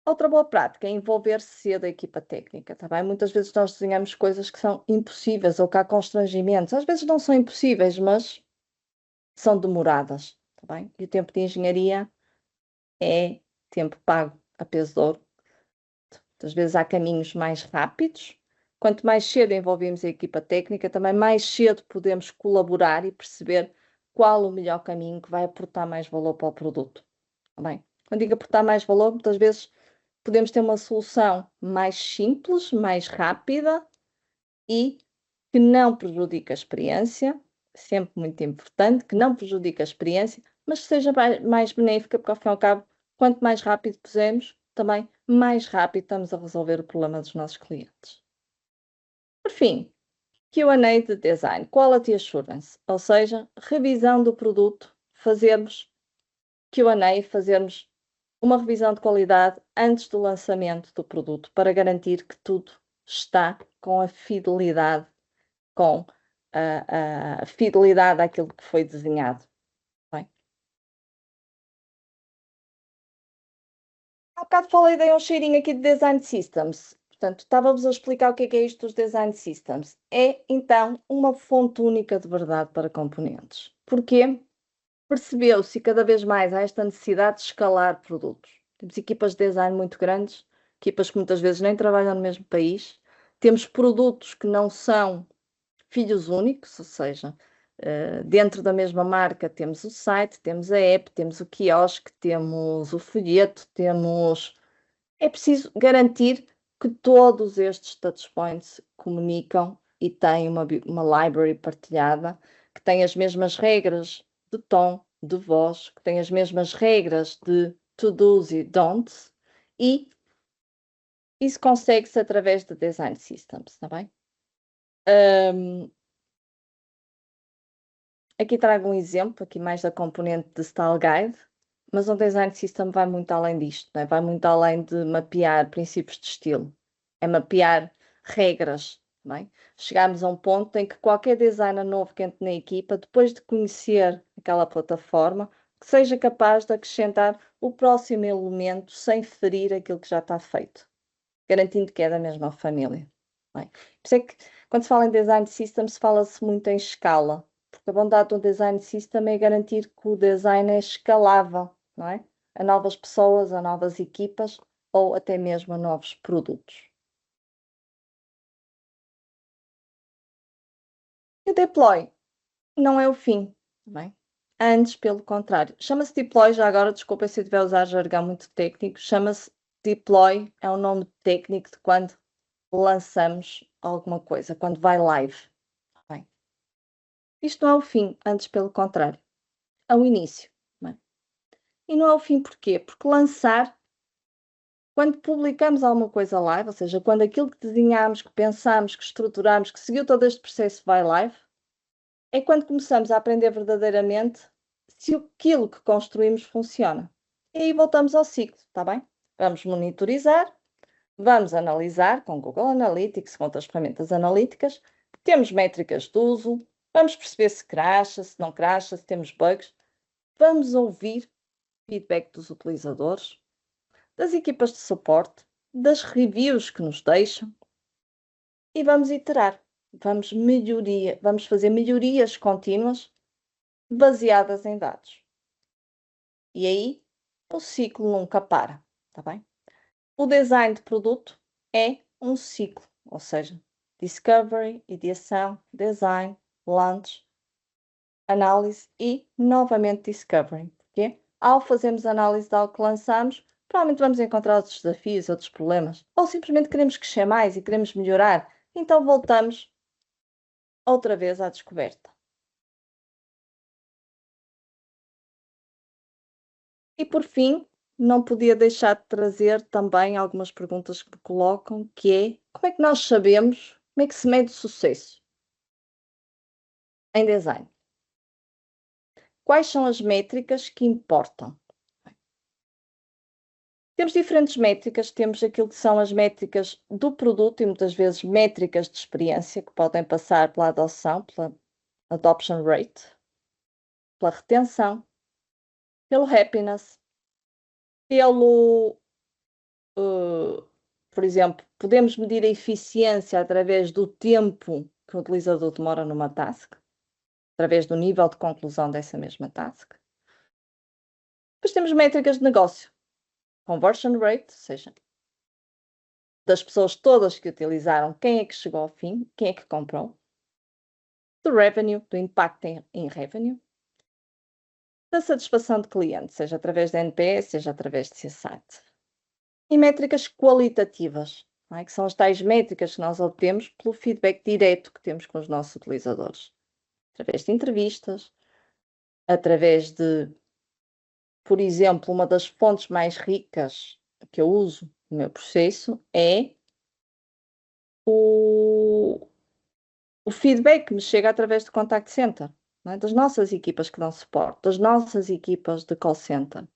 Outra boa prática é envolver cedo a equipa técnica, tá bem? Muitas vezes nós desenhamos coisas que são impossíveis ou que há constrangimentos. Às vezes não são impossíveis, mas são demoradas, tá bem? E o tempo de engenharia é tempo pago a peso de ouro. Às vezes há caminhos mais rápidos. Quanto mais cedo envolvemos a equipa técnica, também mais cedo podemos colaborar e perceber qual o melhor caminho que vai aportar mais valor para o produto. Tá bem? Quando digo aportar mais valor, muitas vezes podemos ter uma solução mais simples, mais rápida e que não prejudique a experiência, sempre muito importante, que não prejudique a experiência, mas que seja mais benéfica, porque ao fim e ao cabo, quanto mais rápido pusermos, também mais rápido estamos a resolver o problema dos nossos clientes. Por fim, Q&A de design, Quality Assurance, ou seja, revisão do produto, fazermos Q&A, fazermos uma revisão de qualidade antes do lançamento do produto para garantir que tudo está com a fidelidade, com a fidelidade àquilo que foi desenhado. Bem? Há bocado falei, dei um cheirinho aqui de Design Systems. Portanto, estava-vos a explicar o que é isto dos Design Systems. É, então, uma fonte única de verdade para componentes. Porquê? Percebeu-se cada vez mais há esta necessidade de escalar produtos. Temos equipas de design muito grandes, equipas que muitas vezes nem trabalham no mesmo país. Temos produtos que não são filhos únicos, ou seja, dentro da mesma marca temos o site, temos a app, temos o quiosque, temos o folheto, temos... É preciso garantir que todos estes touchpoints comunicam e têm uma library partilhada, que tem as mesmas regras de tom, de voz, que tem as mesmas regras de to-dos e don'ts, e isso consegue-se através de design systems, está bem? Aqui trago um exemplo, aqui mais da componente de Style Guide, mas um design system vai muito além disto, né? Vai muito além de mapear princípios de estilo, é mapear regras, não é? Chegarmos a um ponto em que qualquer designer novo que entre na equipa, depois de conhecer aquela plataforma, que seja capaz de acrescentar o próximo elemento sem ferir aquilo que já está feito, garantindo que é da mesma família. Bem, por isso é que quando se fala em design system, se fala-se muito em escala, porque a bondade do design system é garantir que o design é escalável, não é? A novas pessoas, a novas equipas ou até mesmo a novos produtos. E o deploy não é o fim, tá bem? Antes, pelo contrário. Chama-se deploy, já agora, desculpa se eu estiver a usar jargão muito técnico, chama-se deploy, é um nome técnico de quando lançamos alguma coisa, quando vai live. Bem, isto não é o fim, antes pelo contrário, é o início. Não é? E não é o fim porquê? Porque lançar, quando publicamos alguma coisa live, ou seja, quando aquilo que desenhámos, que pensámos, que estruturámos, que seguiu todo este processo vai live, é quando começamos a aprender verdadeiramente se aquilo que construímos funciona. E aí voltamos ao ciclo, está bem? Vamos monitorizar, vamos analisar com Google Analytics, com outras ferramentas analíticas, temos métricas de uso, vamos perceber se crasha, se não crasha, se temos bugs, vamos ouvir feedback dos utilizadores, das equipas de suporte, das reviews que nos deixam e vamos iterar, vamos fazer melhorias contínuas baseadas em dados. E aí o ciclo nunca para, tá bem? O design de produto é um ciclo, ou seja, discovery, ideação, design, launch, análise e novamente discovery. Porque ao fazermos análise de algo que lançamos, provavelmente vamos encontrar outros desafios, outros problemas, ou simplesmente queremos crescer mais e queremos melhorar, então voltamos outra vez à descoberta. E por fim, não podia deixar de trazer também algumas perguntas que me colocam, que é como é que nós sabemos, como é que se mede o sucesso em design? Quais são as métricas que importam? Temos diferentes métricas, temos aquilo que são as métricas do produto e muitas vezes métricas de experiência que podem passar pela adoção, pela adoption rate, pela retenção, pelo happiness, pelo, por exemplo, podemos medir a eficiência através do tempo que o utilizador demora numa task, através do nível de conclusão dessa mesma task. Depois temos métricas de negócio, conversion rate, ou seja, das pessoas todas que utilizaram, quem é que chegou ao fim, quem é que comprou, do revenue, do impacto em revenue, da satisfação de cliente, seja através da NPS, seja através de CSAT. E métricas qualitativas, não é? Que são as tais métricas que nós obtemos pelo feedback direto que temos com os nossos utilizadores, através de entrevistas, através de, por exemplo, uma das fontes mais ricas que eu uso no meu processo é o feedback que me chega através de contact center, não é? Das nossas equipas que dão suporte, das nossas equipas de call center.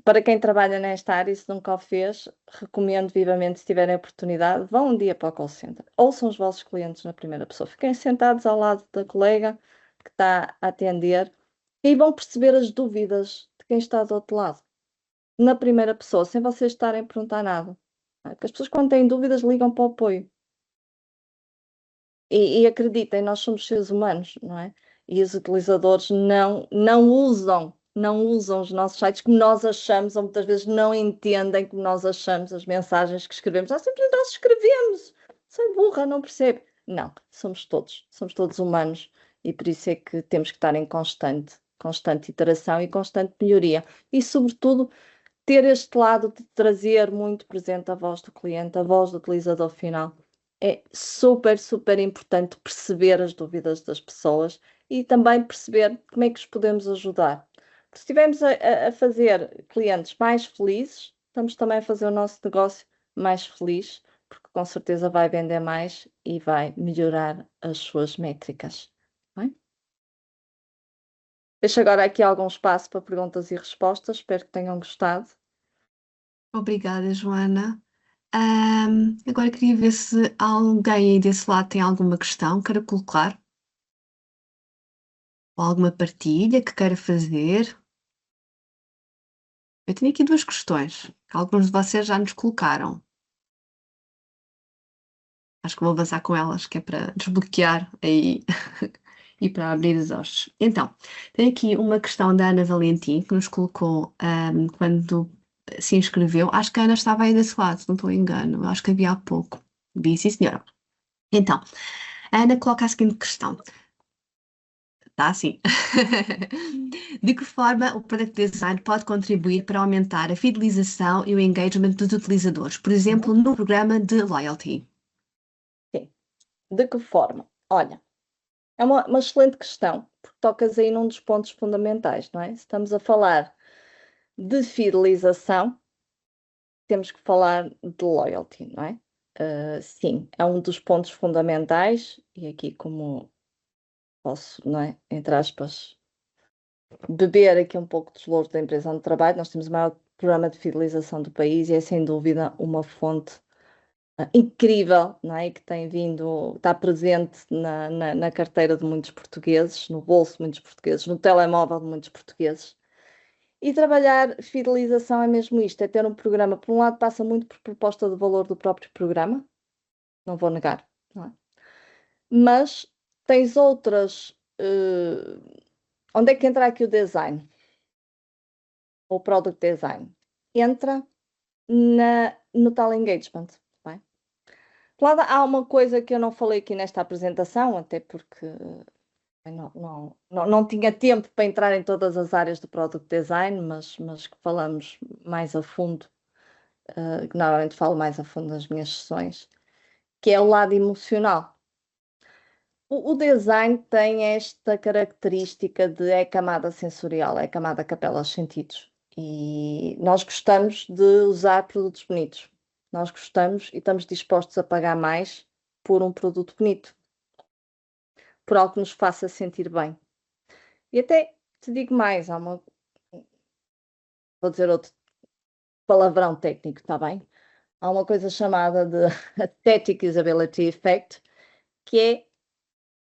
Para quem trabalha nesta área e se nunca o fez, recomendo vivamente, se tiverem oportunidade, vão um dia para o call center. Ouçam os vossos clientes na primeira pessoa. Fiquem sentados ao lado da colega que está a atender e vão perceber as dúvidas de quem está do outro lado. Na primeira pessoa, sem vocês estarem a perguntar nada. Porque as pessoas, quando têm dúvidas, ligam para o apoio. E acreditem, nós somos seres humanos, não é? E os utilizadores não usam os nossos sites como nós achamos, ou muitas vezes não entendem como nós achamos as mensagens que escrevemos. Simplesmente nós escrevemos. Sou burra, não percebe. Não, somos todos humanos e por isso é que temos que estar em constante iteração e constante melhoria. E, sobretudo, ter este lado de trazer muito presente a voz do cliente, a voz do utilizador final. É super, super importante perceber as dúvidas das pessoas e também perceber como é que os podemos ajudar. Porque se estivermos a fazer clientes mais felizes, estamos também a fazer o nosso negócio mais feliz, porque com certeza vai vender mais e vai melhorar as suas métricas. Bem? Deixo agora aqui algum espaço para perguntas e respostas, espero que tenham gostado. Obrigada, Joana. Agora queria ver se alguém aí desse lado tem alguma questão que queira colocar, ou alguma partilha que queira fazer. Eu tenho aqui duas questões que alguns de vocês já nos colocaram. Acho que vou avançar com elas, que é para desbloquear aí e para abrir os olhos. Então, tem aqui uma questão da Ana Valentim, que nos colocou quando se inscreveu. Acho que a Ana estava aí desse lado, se não estou em engano. Acho que havia há pouco. Vi, sim, senhora. Então, a Ana coloca a seguinte questão. Está assim. De que forma o Product Design pode contribuir para aumentar a fidelização e o engagement dos utilizadores, por exemplo, no programa de loyalty? Sim. De que forma? Olha, é uma excelente questão, porque tocas aí num dos pontos fundamentais, não é? Se estamos a falar de fidelização, temos que falar de loyalty, não é? Sim, é um dos pontos fundamentais, e aqui como posso, não é, entre aspas, beber aqui um pouco dos louros da empresa onde trabalho, nós temos o maior programa de fidelização do país e é sem dúvida uma fonte incrível, não é? Que tem vindo, está presente na carteira de muitos portugueses, no bolso de muitos portugueses, no telemóvel de muitos portugueses. E trabalhar fidelização é mesmo isto, é ter um programa, por um lado passa muito por proposta de valor do próprio programa, não vou negar, não é? Mas tens outras. Onde é que entra aqui o design? O product design? Entra no tal engagement. Bem? Claro, há uma coisa que eu não falei aqui nesta apresentação, até porque não tinha tempo para entrar em todas as áreas do product design, mas que falamos mais a fundo, que normalmente falo mais a fundo nas minhas sessões, que é o lado emocional. O design tem esta característica de é camada sensorial, é camada que apela aos sentidos. E nós gostamos de usar produtos bonitos. Nós gostamos e estamos dispostos a pagar mais por um produto bonito, por algo que nos faça sentir bem. E até te digo mais, vou dizer outro palavrão técnico, está bem? Há uma coisa chamada de Aesthetic Usability Effect, que é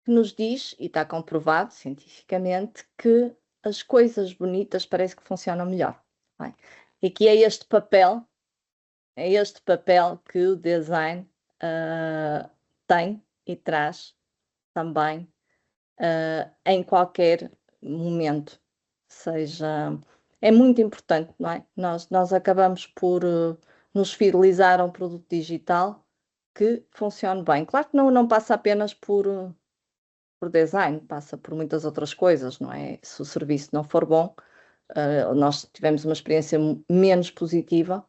que nos diz, e está comprovado cientificamente, que as coisas bonitas parece que funcionam melhor. Não é? E que é este papel que o design tem e traz também em qualquer momento. Seja, é muito importante, não é? Nós acabamos por nos fidelizar a um produto digital que funcione bem. Claro que não passa apenas por design, passa por muitas outras coisas, não é? Se o serviço não for bom, nós tivemos uma experiência menos positiva,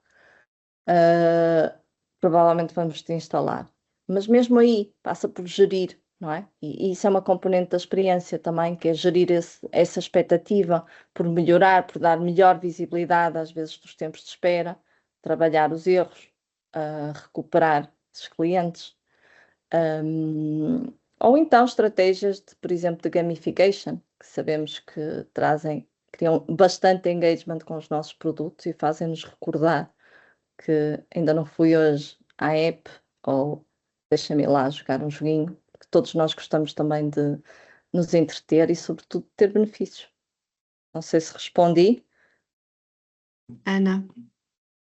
provavelmente vamos desinstalar. Mas mesmo aí, passa por gerir, não é? E isso é uma componente da experiência também, que é gerir essa expectativa por melhorar, por dar melhor visibilidade, às vezes, dos tempos de espera, trabalhar os erros, recuperar esses clientes. Ou então estratégias de, por exemplo, de gamification, que sabemos que criam bastante engagement com os nossos produtos e fazem-nos recordar que ainda não fui hoje à app ou deixa-me ir lá jogar um joguinho, que todos nós gostamos também de nos entreter e, sobretudo, ter benefícios. Não sei se respondi. Ana,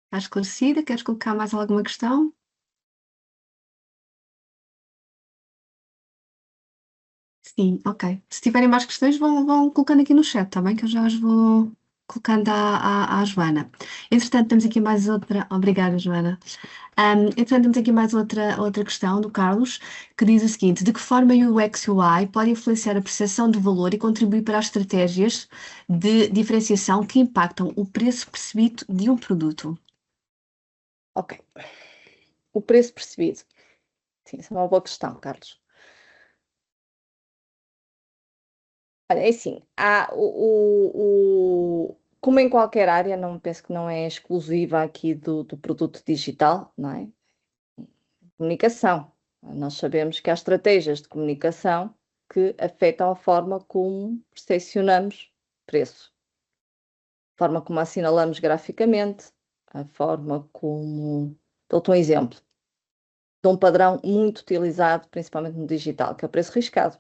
está esclarecida? Queres colocar mais alguma questão? Sim, ok. Se tiverem mais questões, vão colocando aqui no chat, está bem? Que eu já as vou colocando à Joana. Entretanto, temos aqui mais outra. Obrigada, Joana. Entretanto, temos aqui mais outra questão do Carlos, que diz o seguinte: de que forma o UX e UI pode influenciar a percepção de valor e contribuir para as estratégias de diferenciação que impactam o preço percebido de um produto? Ok. O preço percebido. Sim, isso é uma boa questão, Carlos. Olha, é assim, como em qualquer área, não penso que não é exclusiva aqui do produto digital, não é? Comunicação. Nós sabemos que há estratégias de comunicação que afetam a forma como percepcionamos preço, a forma como assinalamos graficamente, a forma como. Dou-te um exemplo de um padrão muito utilizado, principalmente no digital, que é o preço riscado.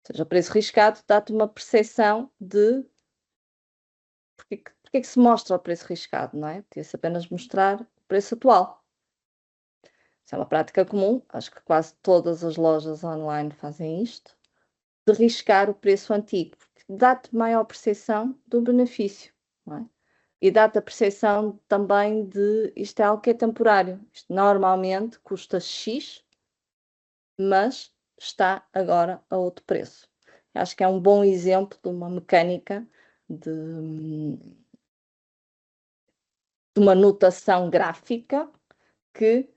Ou seja, o preço riscado dá-te uma percepção de porque que se mostra o preço riscado, não é? Podia-se apenas mostrar o preço atual. Isso é uma prática comum, acho que quase todas as lojas online fazem isto, de riscar o preço antigo, porque dá-te maior percepção do benefício, não é? E dá-te a percepção também de isto é algo que é temporário. Isto normalmente custa X, mas está agora a outro preço. Acho que é um bom exemplo de uma mecânica de uma notação gráfica que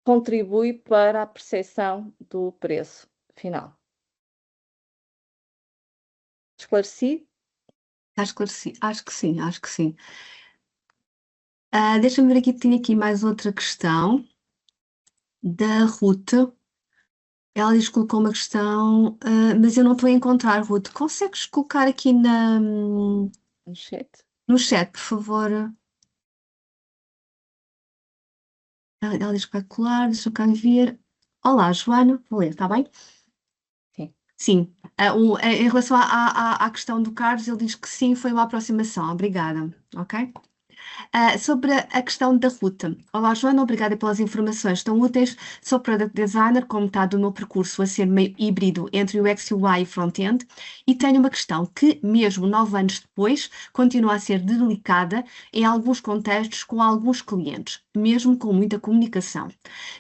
contribui para a percepção do preço final. Esclareci? Está esclarecido. Acho que sim, acho que sim. Deixa-me ver aqui, tinha aqui mais outra questão da Ruth. Ela lhes colocou uma questão, mas eu não estou a encontrar, Ruth. Consegues colocar aqui no No chat. chat, por favor? Ela diz que vai colar, deixa eu cá ver. Olá, Joana, vou ler, está bem? Sim. Sim. Em relação à questão do Carlos, ele diz que sim, foi uma aproximação. Obrigada. Ok? Sobre a questão da Ruth. Olá, Joana, obrigada pelas informações tão úteis. Sou Product Designer, como está do meu percurso a ser meio híbrido entre o UX, UI e Front-End, e tenho uma questão que, mesmo 9 anos depois, continua a ser delicada em alguns contextos com alguns clientes, mesmo com muita comunicação.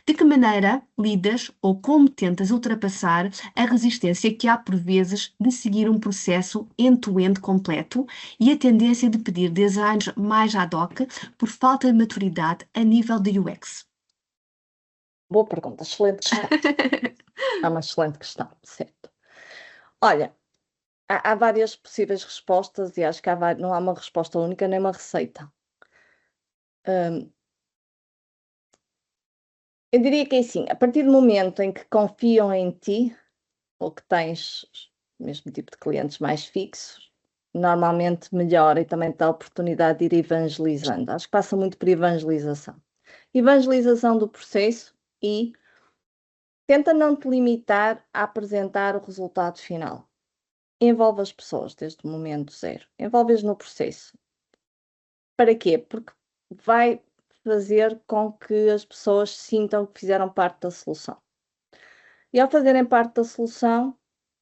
De que maneira lidas ou como tentas ultrapassar a resistência que há por vezes de seguir um processo end-to-end completo e a tendência de pedir designs mais ad hoc por falta de maturidade a nível de UX? Boa pergunta, excelente questão. É uma excelente questão, certo. Olha, há várias possíveis respostas e acho que não há uma resposta única nem uma receita. Hum, eu diria que é assim, a partir do momento em que confiam em ti, ou que tens o mesmo tipo de clientes mais fixos, normalmente melhora e também te dá a oportunidade de ir evangelizando. Acho que passa muito por evangelização. Evangelização do processo e tenta não te limitar a apresentar o resultado final. Envolve as pessoas desde o momento zero. Envolve-as no processo. Para quê? Porque vai fazer com que as pessoas sintam que fizeram parte da solução. E ao fazerem parte da solução,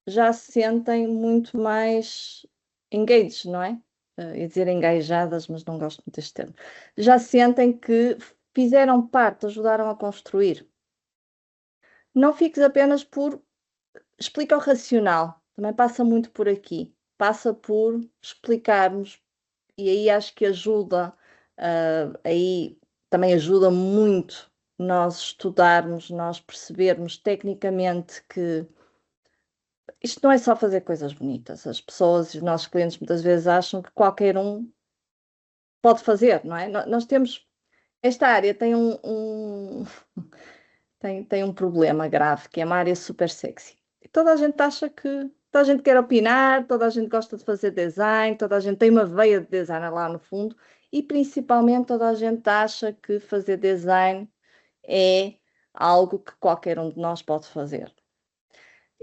já se sentem muito mais engaged, não é? Ia dizer engajadas, mas não gosto muito deste termo. Já sentem que fizeram parte, ajudaram a construir. Não fiques apenas por explica o racional, também passa muito por aqui. Passa por explicarmos, e aí acho que ajuda, aí também ajuda muito nós estudarmos, nós percebermos tecnicamente que isto não é só fazer coisas bonitas. As pessoas e os nossos clientes muitas vezes acham que qualquer um pode fazer, não é? Nós temos. Esta área tem tem um problema grave, que é uma área super sexy. E toda a gente acha que. Toda a gente quer opinar, toda a gente gosta de fazer design, toda a gente tem uma veia de designer lá no fundo e principalmente toda a gente acha que fazer design é algo que qualquer um de nós pode fazer.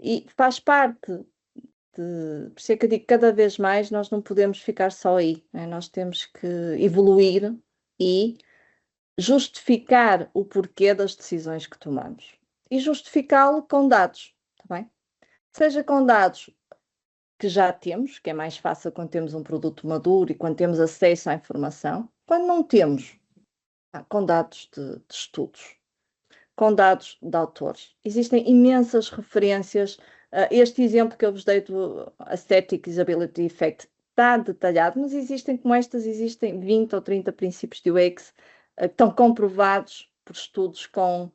E faz parte por isso é que eu digo que cada vez mais nós não podemos ficar só aí, né? Nós temos que evoluir e justificar o porquê das decisões que tomamos. E justificá-lo com dados, tá bem? Seja com dados que já temos, que é mais fácil quando temos um produto maduro e quando temos acesso à informação, quando não temos, com dados de estudos, com dados de autores. Existem imensas referências. Este exemplo que eu vos dei do Aesthetic Usability Effect está detalhado, mas existem como estas, existem 20 ou 30 princípios de UX que estão comprovados por estudos com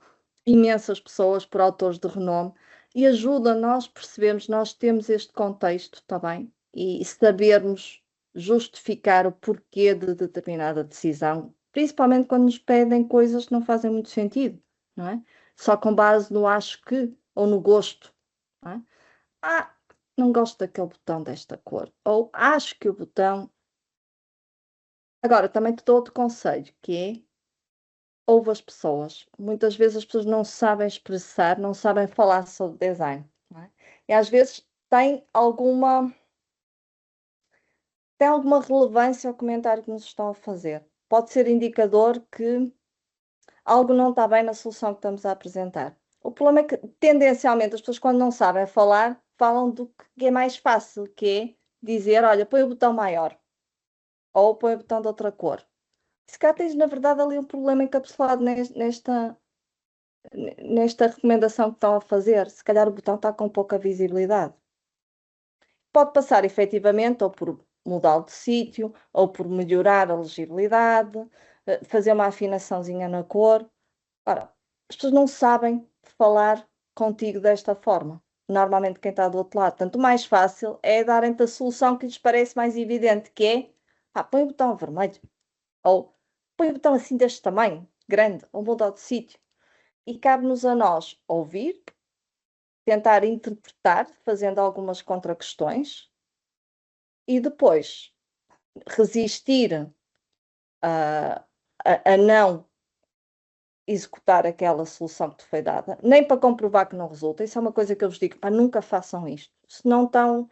imensas pessoas, por autores de renome, e ajuda nós percebermos, nós temos este contexto, está bem? E sabermos justificar o porquê de determinada decisão, principalmente quando nos pedem coisas que não fazem muito sentido, não é? Só com base no acho que ou no gosto, não é? Ah, não gosto daquele botão desta cor, ou acho que o botão. Agora, também te dou outro conselho, que é ouve as pessoas. Muitas vezes as pessoas não sabem expressar, não sabem falar sobre design, não é? E às vezes tem alguma relevância ao comentário que nos estão a fazer. Pode ser indicador que algo não está bem na solução que estamos a apresentar. O problema é que, tendencialmente, as pessoas, quando não sabem falar, falam do que é mais fácil, que é dizer, olha, põe o botão maior, ou põe o botão de outra cor. Se cá tens, na verdade, ali um problema encapsulado nesta recomendação que estão a fazer. Se calhar o botão está com pouca visibilidade. Pode passar efetivamente ou por mudá-lo de sítio, ou por melhorar a legibilidade, fazer uma afinaçãozinha na cor. Ora, as pessoas não sabem falar contigo desta forma. Normalmente quem está do outro lado. Portanto, o mais fácil é darem-te a solução que lhes parece mais evidente, que é, põe o botão vermelho, ou põe o botão assim deste tamanho, grande, ou mudar de sítio. E cabe-nos a nós ouvir, tentar interpretar, fazendo algumas contra-questões, e depois resistir a não executar aquela solução que te foi dada, nem para comprovar que não resulta. Isso é uma coisa que eu vos digo, pá, nunca façam isto. Se não estão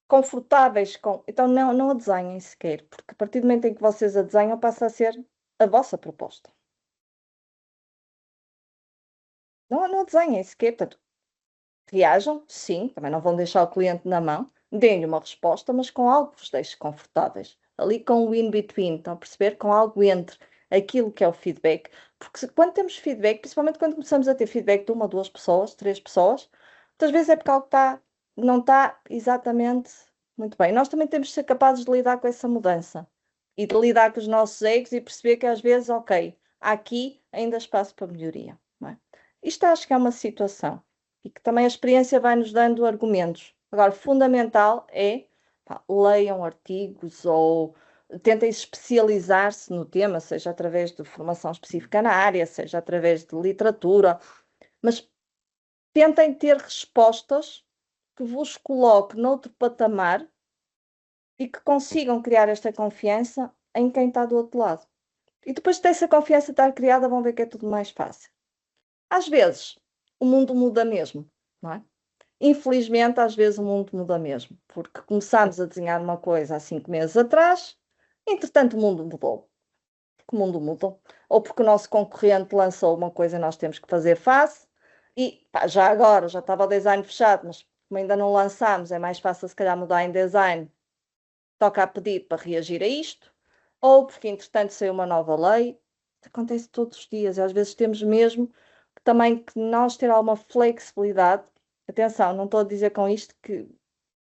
confortáveis com. Então não a desenhem sequer, porque a partir do momento em que vocês a desenham, passa a ser a vossa proposta. Não a desenhem sequer. Portanto, reajam, sim, também não vão deixar o cliente na mão, deem-lhe uma resposta, mas com algo que vos deixe confortáveis. Ali com o in-between, estão a perceber? Com algo entre aquilo que é o feedback. Porque quando temos feedback, principalmente quando começamos a ter feedback de uma, duas pessoas, três pessoas, muitas vezes é porque algo não está exatamente muito bem. Nós também temos de ser capazes de lidar com essa mudança e de lidar com os nossos egos e perceber que às vezes, ok, há aqui ainda espaço para melhoria. Não é? Isto acho que é uma situação e que também a experiência vai nos dando argumentos. Agora, fundamental é, leiam artigos ou tentem especializar-se no tema, seja através de formação específica na área, seja através de literatura, mas tentem ter respostas que vos coloquem noutro patamar e que consigam criar esta confiança em quem está do outro lado. E depois dessa confiança estar criada, vão ver que é tudo mais fácil. Às vezes, o mundo muda mesmo, não é? Infelizmente, às vezes o mundo muda mesmo, porque começámos a desenhar uma coisa há 5 meses atrás, entretanto o mundo mudou. Porque o mundo mudou. Ou porque o nosso concorrente lançou uma coisa e nós temos que fazer face, e já agora, já estava o design fechado, mas como ainda não lançámos, é mais fácil se calhar mudar em design, toca a pedir para reagir a isto, ou porque entretanto saiu uma nova lei, acontece todos os dias, e às vezes temos mesmo também que nós ter alguma flexibilidade. Atenção, não estou a dizer com isto que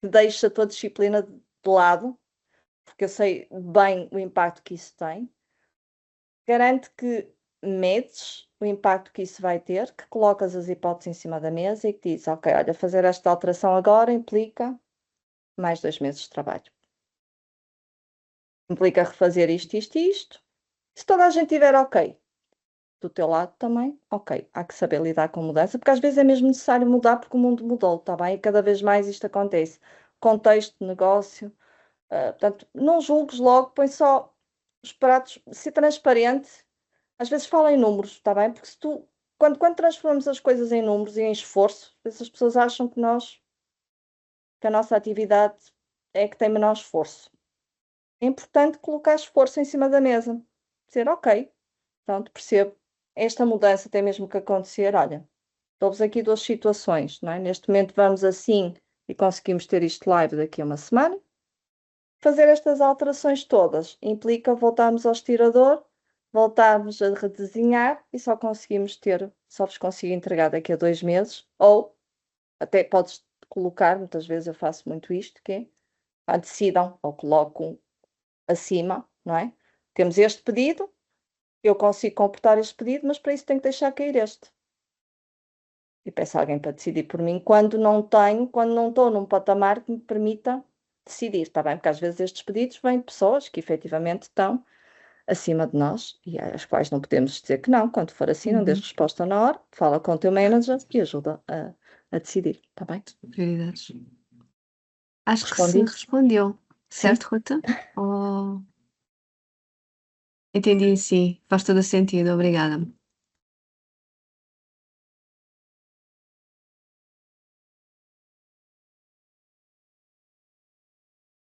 deixa a tua disciplina de lado, porque eu sei bem o impacto que isso tem. Garante que medes o impacto que isso vai ter, que colocas as hipóteses em cima da mesa e que dizes, ok, olha, fazer esta alteração agora implica mais 2 meses de trabalho. Implica refazer isto, isto e isto. Se toda a gente tiver ok, do teu lado também, ok, há que saber lidar com mudança, porque às vezes é mesmo necessário mudar porque o mundo mudou, está bem? E cada vez mais isto acontece. Contexto de negócio, portanto, não julgues logo, põe só os pratos, ser transparente, às vezes fala em números, está bem? Porque se tu, quando transformamos as coisas em números e em esforço, essas pessoas acham que a nossa atividade é que tem menor esforço. É importante colocar esforço em cima da mesa. Dizer, ok, pronto, percebo. Esta mudança tem mesmo que acontecer. Olha, dou-vos aqui duas situações, não é? Neste momento vamos assim e conseguimos ter isto live daqui a uma semana. Fazer estas alterações todas implica voltarmos ao estirador, voltarmos a redesenhar e só vos consigo entregar daqui a 2 meses, ou até podes colocar, muitas vezes eu faço muito isto, que é, decidam ou colocam acima, não é? Temos este pedido, eu consigo computar este pedido, mas para isso tenho que deixar cair este. E peço a alguém para decidir por mim quando não estou num patamar que me permita decidir, está bem? Porque às vezes estes pedidos vêm de pessoas que efetivamente estão acima de nós e às quais não podemos dizer que não. Quando for assim, não dês resposta na hora, fala com o teu manager e ajuda a decidir, está bem? Prioridades. Acho que Respondi? se respondeu. Sim. Certo, Ruta? Oh, entendi, sim. Faz todo o sentido. Obrigada.